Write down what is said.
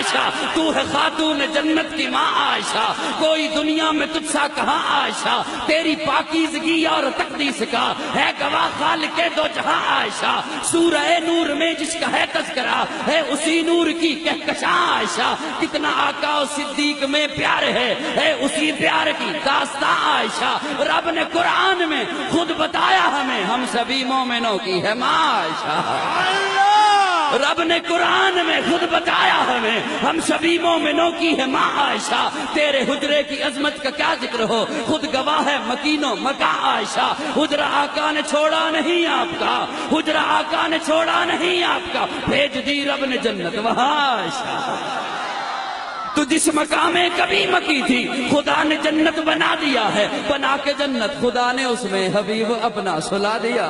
عائشہ تو ہے خاتون جنت کی ماں عائشہ، کوئی دنیا میں تجھ سا کہاں عائشہ، تیری پاکیزگی اور تقدیس کا ہے گواہ خالق دو جہاں عائشہ، سورہ نور میں جس کا ہے تذکرہ ہے اسی نور کی کہکشاں عائشہ، کتنا آقا و صدیق میں پیار ہے اسی پیار کی داستاں عائشہ، رب نے قرآن میں خود بتایا ہمیں ہم سبھی مومنوں کی ہے ماں عائشہ، رب نے قرآن میں خود بتایا ہمیں ہم سبھی مومنوں کی ہے ماں عائشہ، تیرے حجرے کی عظمت کا کیا ذکر ہو، خود گواہ ہے مکین و مکاں عائشہ، حجرہ آقا نے چھوڑا نہیں آپ کا، حجرہ آقا نے چھوڑا نہیں آپ کا، بھیج دی رب نے جنت وہاں عائشہ، تو جس مقام میں کبھی مکی تھی خدا نے جنت بنا دیا ہے، بنا کے جنت خدا نے اس میں حبیب اپنا سلا دیا۔